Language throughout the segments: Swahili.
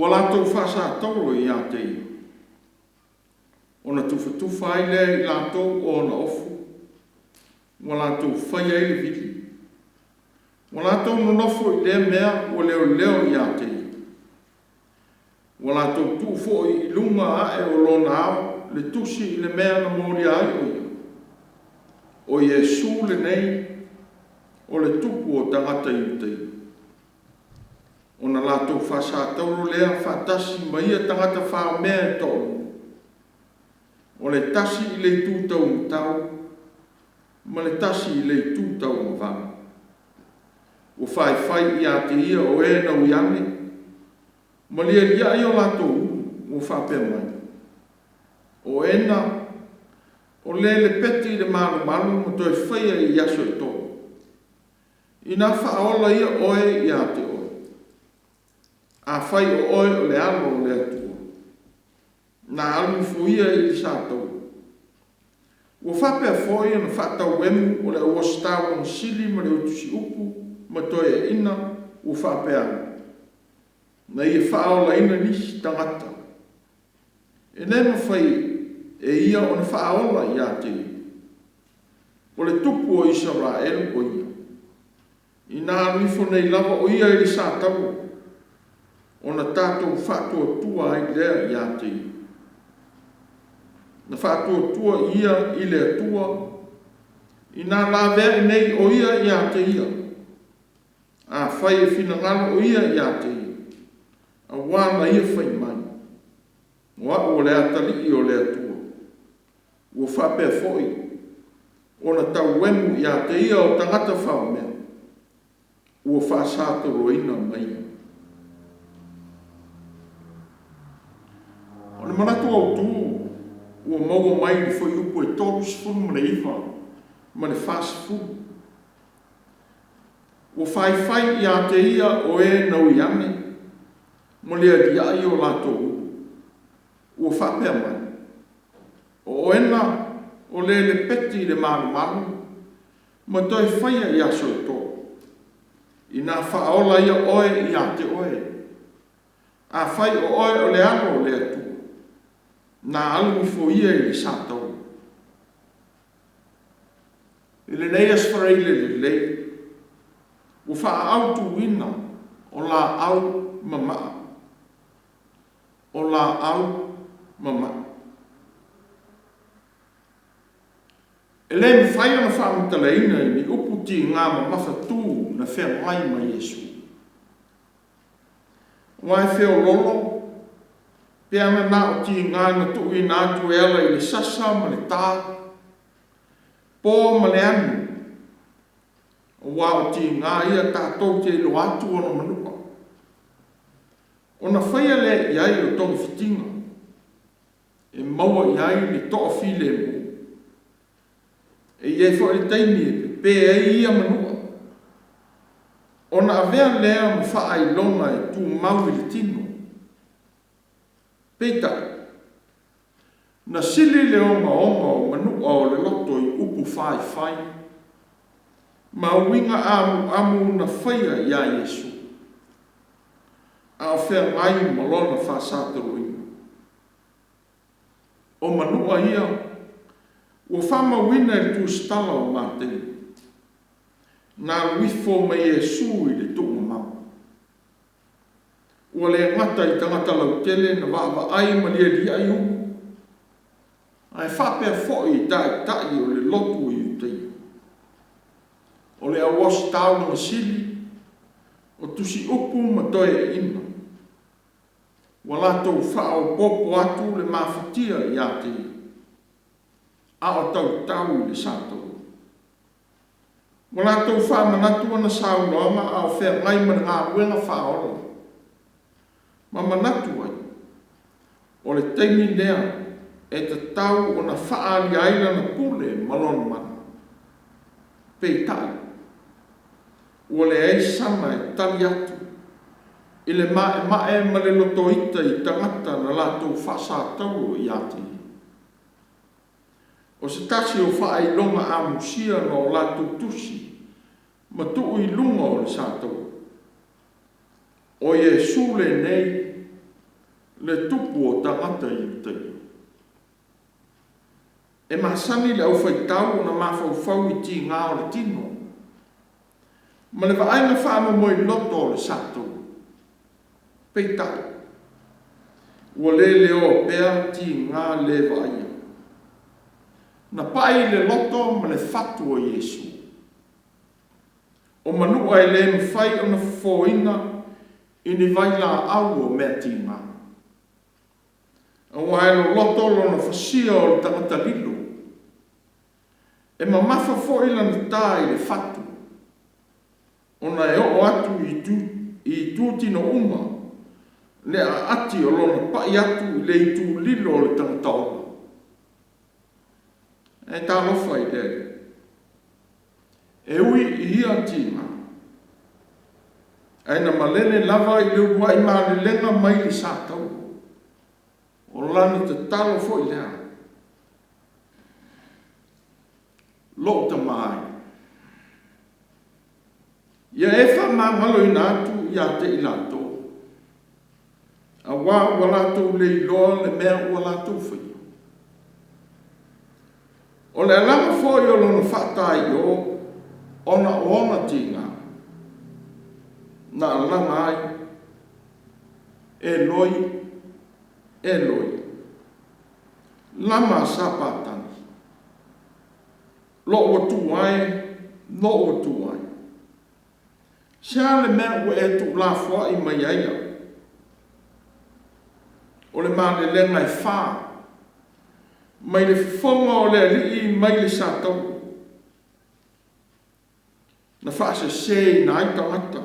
Wala tau whasa tauro I a te ia. Ona tufa ai lea I lātou o na ofu. Wala tau whaia I le vili. Wala tau nonofo I lea mea o leo I a te ia. Wala tau tufo I lunga ae o lona ao le tusi I le mea na mori ai o ia. O Iesu le nei o le tupu o tangata I utei. Ona lātou whasa tauro lea whatasi ma ia tangata whao mea tōru. O le tasi I le tūtau mtau, ma le tasi I le tūtau mwanga. O whai I a te ia o e na uiane, ma lia I o lātou o whape mai. O ena, o le peti I le malu ma toi whaia I aso I tō. Ina whaola ia oe I a te oe. A whai o oe o le alo o le atua. Na alu fuia I le sātou. O whapea foi na whatau wemu o le uostau o sili ma le utusi upu ma toi e ina o whapea. Na ia whaola ina nisi tangata. E nei ma whai e ia o na whaola I a te. O le tupu o Israel o ia. I nā rifo nei lava o ia I le sātau. O na tātou whatua tua ai lea I a te. Na whatua tua ia I le atua. I nā la vea nei o ia I a te ia. A whai e whina ngalo o ia I a te ia. A wāna ia whai mai. Wa o le atali I o le atua. O whapea foi. O na tau wemu I a te ia o tangata whao mea. O whasāta roina mai. O le manatu au tū, o maua mai ni foi upo e tolu sifunu ma le iwa, ma le whasifunu. O whai I a te ia o e nau iane, mo lea di ai o lātou. O whapea mai. O ena, o le peti le malu, ma toi whaia I aso e tō. I nā whaola ia oe I a te oe. A whai o oe o le ano o le atu. Nā alu I fo ia I le sātau. I le nei asfarei le lei. O wha au tu wina o la au mamaa. O la au mamaa. E le me whai ana whaamutaleina I ni upu ti ngā mamafa tū na whea mai ma Iesu. Wai wheo lolo, pe ana nā o ti ngā na tu I nā tu ela I le sasa ma le tā, pō ma le anu. O wā o ti ngā ia tātou te ilo atu ona manuka. O na whaia le iai o tonga fitinga, e maua iai ni toa file mo. E iei fo I taimi e pe e ia manua. O na avea lea ma wha I lona e tu mau I le tino. Peita, na sili le onga o manua o le loto I upu whai. Ma winga amu na whaia I a Iesu. A o whea mai malona whasātaro ina. O manua ia, o whama wina I tu stala o mātei. Nā wifo mai Iesu I le tunga mau. Ua le ngata I tangata lau tele na wawa ai ma lia I umu. Ai whapea foi tai o le lotu I utei. O le awas tau na masili, o tusi upu ma toi e ina. Wa latou whao popo atu le mawhatia I a te. A o tau I le sātou. Wa latou whamanatu ana saunoama a o whea ngai mana ngā uenga whaola. Ma manatu ai. O le teimi lea e te tau o na whaali aila na pule malon mana. Pei tai. O le ei sana e tali atu. I le mae ma le loto ita I tangata na latou whasātau I ati. O se tasi o whaai longa a musia no latou tusi. Ma tuu I lunga o le sātau. O Iesu le nei le tupu o tangata i utai. E masani le au whaitau na mawhauwhau i ti ngā o le tino. Ma le vaainga whaama moi loto o le sato. Peitai. Ua le leo pea ti ngā le vaia. Na pai le loto ma le fatu o Yesu. O manua e le mwhai o na fōina i ni vai la au o mea ti ngā. Ua e lo loto lo na whasia o le tangata lilo. E ma mafa fōila na tā i le fatu. Ona e o atu i tu tino uma. Le a ati o lona pai atu i le i tu lilo o le tangata ola. E tā lofa i le. E ui i hia tima. Aina malene lava i leu wai maa le lenga mai li sātau. O lana te talo fo i lea. Lo ta mai. Ia e wha mangalo i nātu i a te i lato. A wā ua lato le i loa le mea ua lato whi. O le alama fo i o lona whaatai o ona tinga. Na alanga ai. E loi. Lama sapatani. Lo o tu ai. Sia le mea ua e tu la fua i mai aia. O le maa le lenga e wha. Mai le fonga o le alii mai le sātau. Na wha se na ai tangata.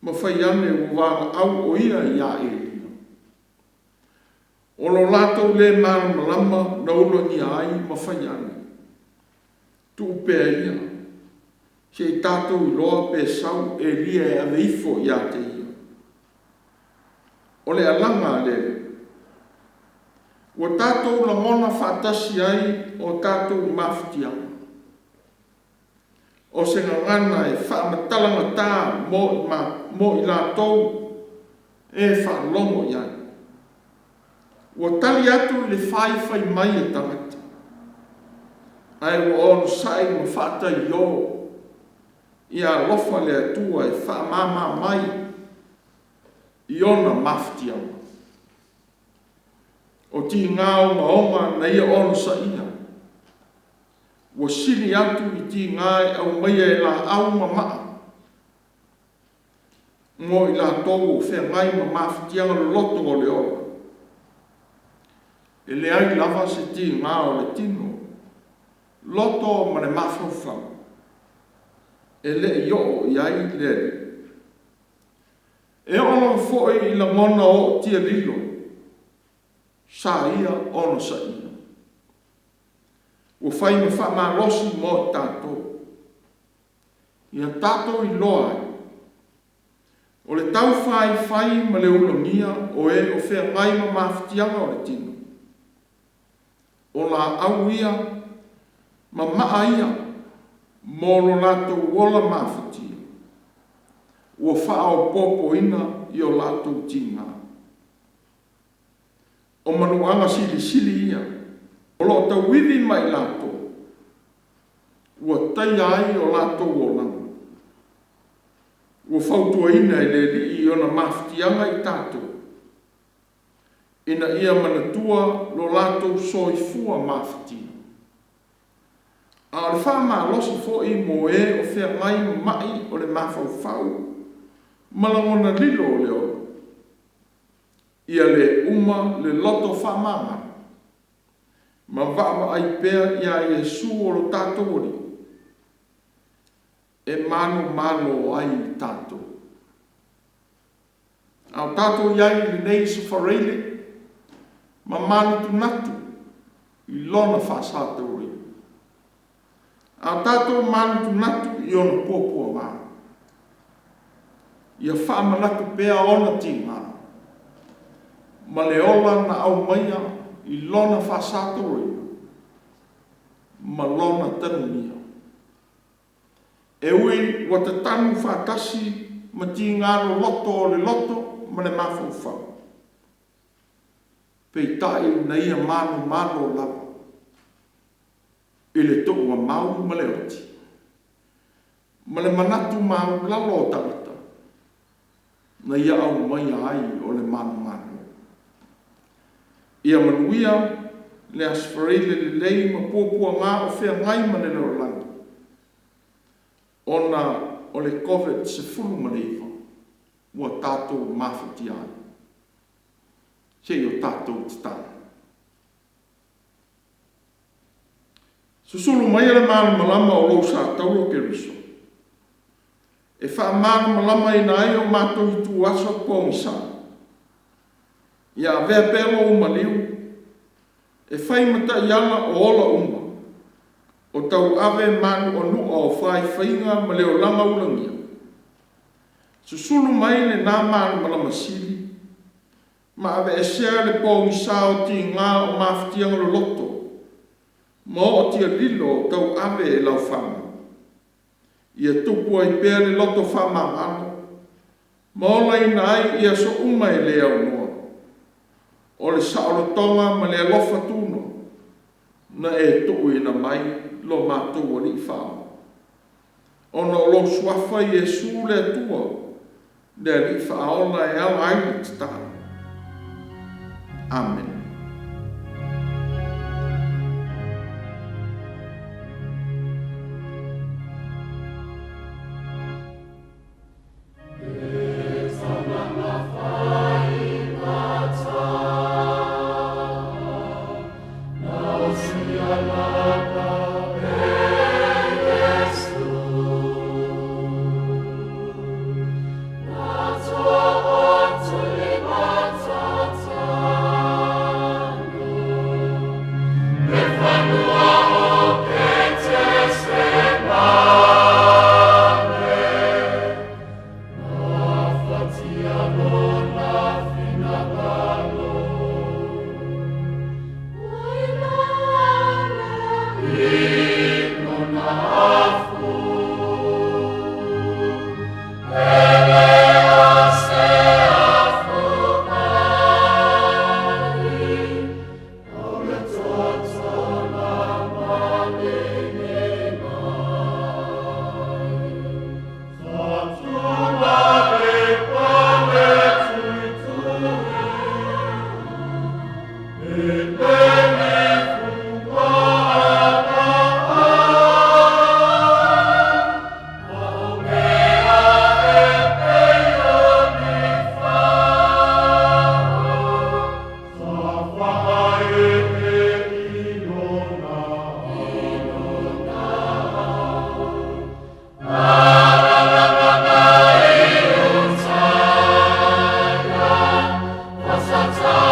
Ma whai ane o wāna au o ia i a e lia. O lo lātou le maa malama na ulo ni ai ma whai ane. Tu pēr ia. Se i tātou i loa pē sau e lia e aveifo i a te ia. O le alanga le. O tātou la mona whātasi ai o tātou mawhitianga. O se ngana e whaamatalanga tā mo i lātou e whaalongo i ai. O tali atu le whai mai e tangata. Ai o ono sai ma whaata i o. Ia lofa le atua e whaamama mai i ona mawhitianga. O ti ngā onga na ia ono sa ia. Wa sili atu i ti ngā au mai e la au mamaa. Mo i la tōu o whea ngai ma mawhitianga lo loto o le ola. E le ai lava se ti ngā o le tino. Loto ma le mawhauwhau. E le i o i ai le. E ono foi i la mona o tia lilo. Sa ia ono sa ia. O whai me wha maa rosi mo tātou. Ia tātou i loa ai. O le tau whai ma le ulongia o e o whea ngai ma mawhitianga o le tino. O la au ia ma maa ia mo lo lātou wola mawhitia. O wha o popo ina i o lātou tinga. O manuanga sili ia. O lo tau wiwi mai lato. Ua tai ai o lato o langa. Ua whautua ina i le li i ona mawhitianga i tato. Ina ia manatua lo lato soifua mawhitia. A le wha maa losi fo i mo e o whea mai mai o le mawhauwhau. Malangona lilo o le o. Ia le uma le loto wha mama. Ma vama ai pēr ia Yesu o lo tātou ori. E mano ai tātou. Au tātou iai li nei sa whareile. Ma mano tu natu. I lona whasātou ori. Au tātou mano tu natu i ona pōpua mā. Ia whaamanatu pēr ona tīngā. Ma le ola na au maia i lona whasatori, ma lona tanumia. E ui, wa te tanu whatasi, ma ti ngāro loto o le loto, ma le mawhauwhau. Pei tai una ia mano lava. I le to'u a mau ma le oti. Ma le manatu mau lalo o tangata. Na ia au mai ai o le mano. Ia manuia le asfarile le lei ma pua ngā o whea ngai mane le orlani. Ona o le COVID se fulu maleiva. Ua tātou mawhiti ai. Sei o tātou titana. Susulu mai le mana malama o lo sa taulo ke riso. E wha mana malama i nai o mātou i tu aso pōngisa. Ia vea pēlo uma liu. E whai mata i ana o ola uma. O tau ave manu o nua o whai whainga ma leo langa ulangia. Susulu mai le nā mana malama sili. Ma ave e sea le pōngisa o ti ngā o mawhitianga lo loto. Ma o tia lilo tau ave e lau whama. Ia tupu ai pēr le loto whama ano. Ma o lai nai ia so uma e lea o noa. O le saolo tonga ma le alofa tuno. Na e tuu ina mai lo mātou o li whama. Ona o lo suafa i e su le atua. Le li whaona e ala aile titana. Amen. Sa